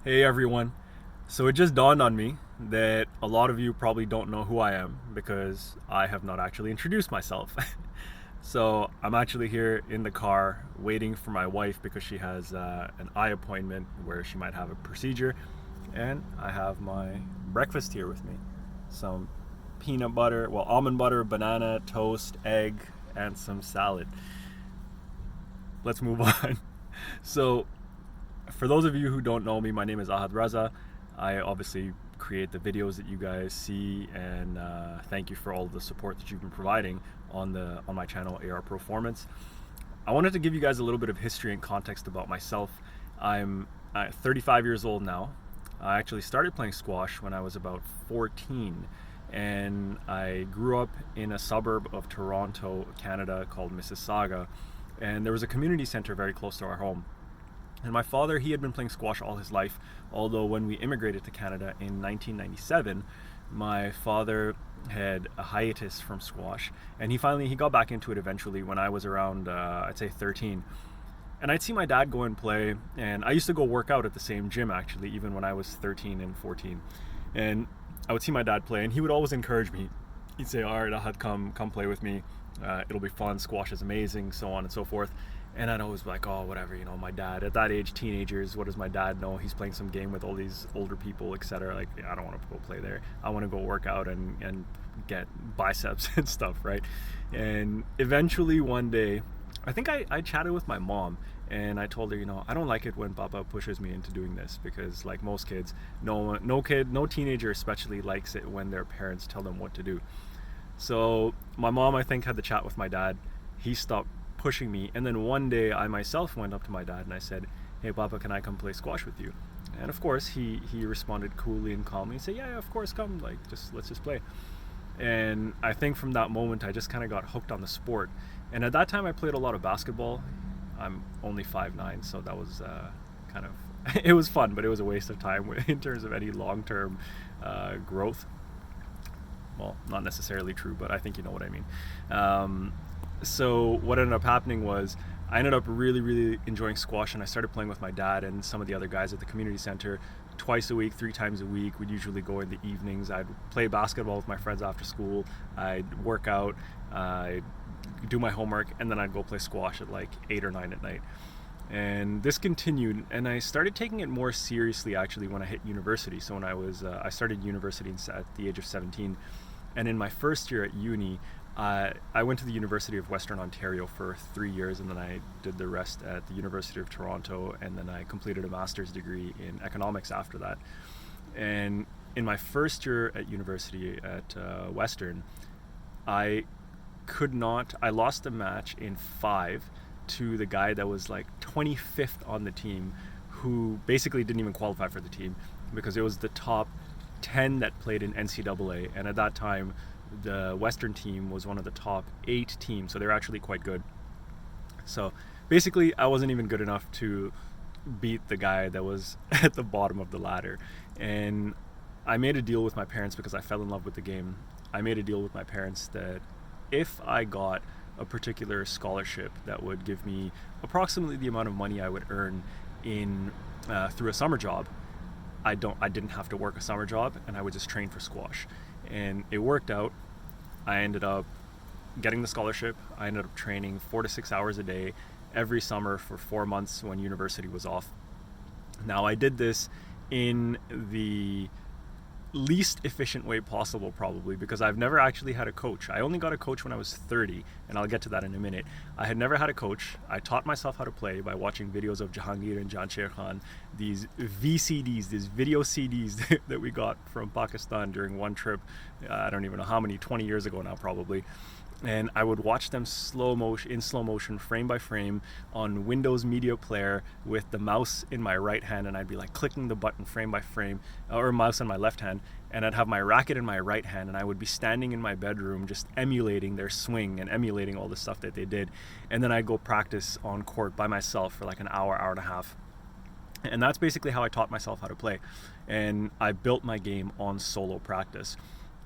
Hey everyone. So it just dawned on me that a lot of you probably don't know who I am because I have not actually introduced myself. So I'm actually here in the car waiting for my wife because she has an eye appointment where she might have a procedure. And I have my breakfast here with me: some peanut butter, well, almond butter, banana, toast, egg, and some salad. Let's move on. So for those of you who don't know me, my name is Ahad Raza. I obviously create the videos that you guys see, and thank you for all of the support that you've been providing on my channel, AR Performance. I wanted to give you guys a little bit of history and context about myself. I'm 35 years old now. I actually started playing squash when I was about 14, and I grew up in a suburb of Toronto, Canada, called Mississauga, and there was a community center very close to our home. And my father, he had been playing squash all his life, although when we immigrated to Canada in 1997, my father had a hiatus from squash, and he got back into it eventually when I was around, I'd say 13. And I'd see my dad go and play, and I used to go work out at the same gym actually, even when I was 13 and 14. And I would see my dad play, and he would always encourage me. He'd say, "All right, Ahad, come play with me. It'll be fun. Squash is amazing," so on and so forth. And I'd always be like, "Oh, whatever, my dad at that age, teenagers, what does my dad know? He's playing some game with all these older people, etc. Like, yeah, I don't want to go play there. I want to go work out and get biceps and stuff, right?" And eventually one day, I think I chatted with my mom, and I told her, I don't like it when Papa pushes me into doing this, because like most kids, no teenager especially likes it when their parents tell them what to do. So my mom, I think, had the chat with my dad. He stopped pushing me, and then one day I myself went up to my dad and I said, "Hey Papa, can I come play squash with you?" And of course he responded coolly and calmly and said, "Yeah, of course, come, like, let's just play." And I think from that moment I just kind of got hooked on the sport. And at that time I played a lot of basketball. I'm only 5'9", so that was kind of it was fun, but it was a waste of time in terms of any long-term growth. Well, not necessarily true, but I think you know what I mean. So what ended up happening was I ended up really, really enjoying squash, and I started playing with my dad and some of the other guys at the community center twice a week, 3 times a week. We'd usually go in the evenings. I'd play basketball with my friends after school. I'd work out, I'd do my homework, and then I'd go play squash at like 8 or 9 at night. And this continued, and I started taking it more seriously actually when I hit university. So when I started university at the age of 17, and in my first year at uni, I went to the University of Western Ontario for 3 years, and then I did the rest at the University of Toronto, and then I completed a master's degree in economics after that. And in my first year at university at Western, I I lost a match in five to the guy that was like 25th on the team, who basically didn't even qualify for the team because it was the top 10 that played in NCAA. And at that time, the Western team was one of the top 8 teams, so they're actually quite good. So basically, I wasn't even good enough to beat the guy that was at the bottom of the ladder. And I made a deal with my parents because I fell in love with the game. I made a deal with my parents that if I got a particular scholarship that would give me approximately the amount of money I would earn in through a summer job, I didn't have to work a summer job, and I would just train for squash. And it worked out. I ended up getting the scholarship. I ended up training 4 to 6 hours a day every summer for 4 months when university was off. Now, I did this in the least efficient way possible, probably, because I've never actually had a coach. I only got a coach when I was 30, and I'll get to that in a minute. I had never had a coach. I taught myself how to play by watching videos of Jahangir and Jansher Khan, these VCDs, these video CDs that we got from Pakistan during one trip. I don't even know how many, 20 years ago now, probably. And I would watch them in slow motion, frame by frame, on Windows Media Player with the mouse in my right hand, and I'd be like clicking the button frame by frame, or mouse in my left hand, and I'd have my racket in my right hand, and I would be standing in my bedroom just emulating their swing and emulating all the stuff that they did. And then I'd go practice on court by myself for like an hour and a half. And that's basically how I taught myself how to play. And I built my game on solo practice.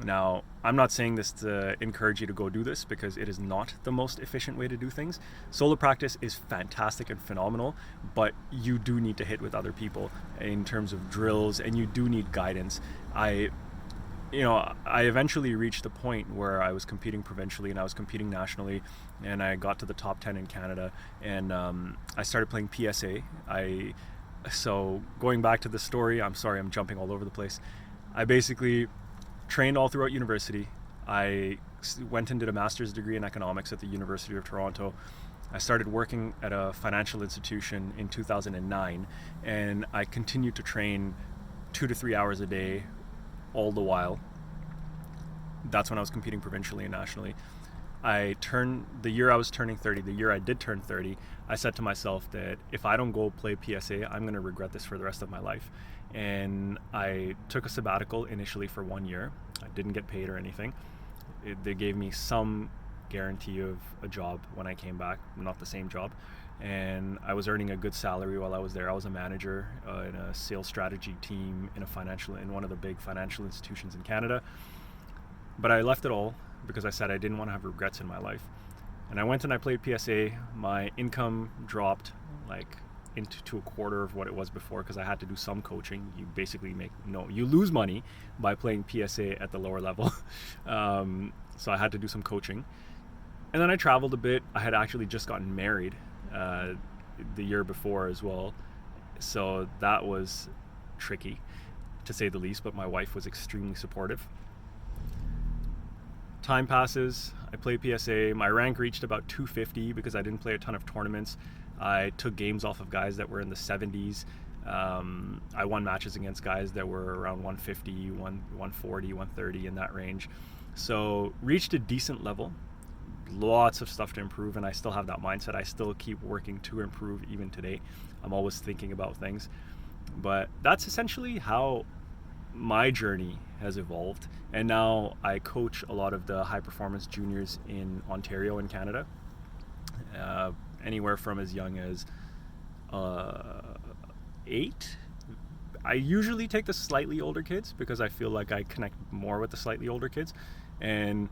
Now, I'm not saying this to encourage you to go do this, because it is not the most efficient way to do things. Solo practice is fantastic and phenomenal, but you do need to hit with other people in terms of drills, and you do need guidance. I eventually reached a point where I was competing provincially and I was competing nationally, and I got to the top 10 in Canada, and I started playing PSA. So going back to the story, I'm sorry, I'm jumping all over the place. I basically trained all throughout university. I went and did a master's degree in economics at the University of Toronto. I started working at a financial institution in 2009, and I continued to train 2 to 3 hours a day all the while. That's when I was competing provincially and nationally. The year I was turning 30, the year I did turn 30, I said to myself that if I don't go play PSA, I'm going to regret this for the rest of my life. And I took a sabbatical initially for 1 year. I didn't get paid or anything. They gave me some guarantee of a job when I came back, not the same job. And I was earning a good salary while I was there. I was a manager in a sales strategy team in one of the big financial institutions in Canada. But I left it all because I said I didn't want to have regrets in my life. And I went and I played PSA. My income dropped into a quarter of what it was before, because I had to do some coaching. You basically you lose money by playing PSA at the lower level. So I had to do some coaching. And then I traveled a bit. I had actually just gotten married the year before as well. So that was tricky, to say the least, but my wife was extremely supportive. Time passes, I play PSA. My rank reached about 250 because I didn't play a ton of tournaments. I took games off of guys that were in the 70s. I won matches against guys that were around 150, 140, 130, in that range. So reached a decent level. Lots of stuff to improve, and I still have that mindset. I still keep working to improve even today. I'm always thinking about things. But that's essentially how my journey has evolved. And now I coach a lot of the high performance juniors in Ontario and Canada, anywhere from as young as 8. I usually take the slightly older kids because I feel like I connect more with the slightly older kids. And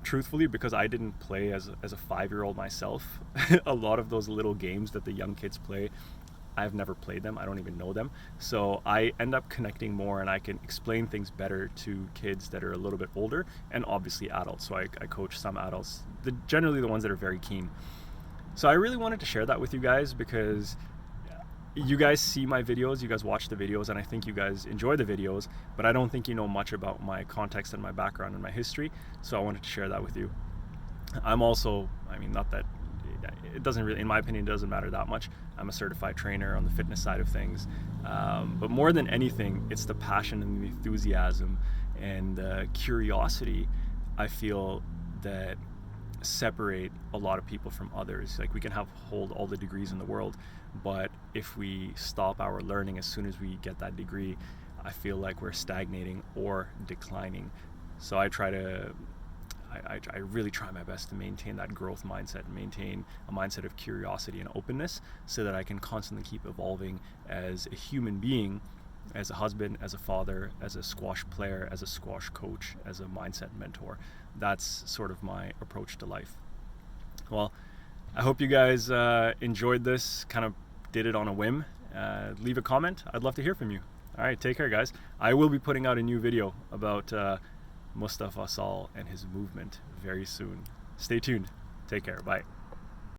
truthfully, because I didn't play as a 5-year-old myself, a lot of those little games that the young kids play, I've never played them. I don't even know them. So I end up connecting more, and I can explain things better to kids that are a little bit older, and obviously adults. So I coach some adults, generally the ones that are very keen. So I really wanted to share that with you guys, because you guys see my videos, you guys watch the videos, and I think you guys enjoy the videos, but I don't think you know much about my context and my background and my history. So I wanted to share that with you. I'm also, not that it doesn't really, in my opinion, it doesn't matter that much. I'm a certified trainer on the fitness side of things. But more than anything, it's the passion and the enthusiasm and the curiosity, I feel, that separate a lot of people from others. Like, we can hold all the degrees in the world, but if we stop our learning as soon as we get that degree, I feel like we're stagnating or declining. So I really try my best to maintain that growth mindset, and maintain a mindset of curiosity and openness, so that I can constantly keep evolving as a human being, as a husband, as a father, as a squash player, as a squash coach, as a mindset mentor. That's sort of my approach to life. Well, I hope you guys enjoyed this, kind of did it on a whim. Leave a comment. I'd love to hear from you. All right, take care, guys. I will be putting out a new video about Mustafa Asal and his movement very soon. Stay tuned. Take care. Bye.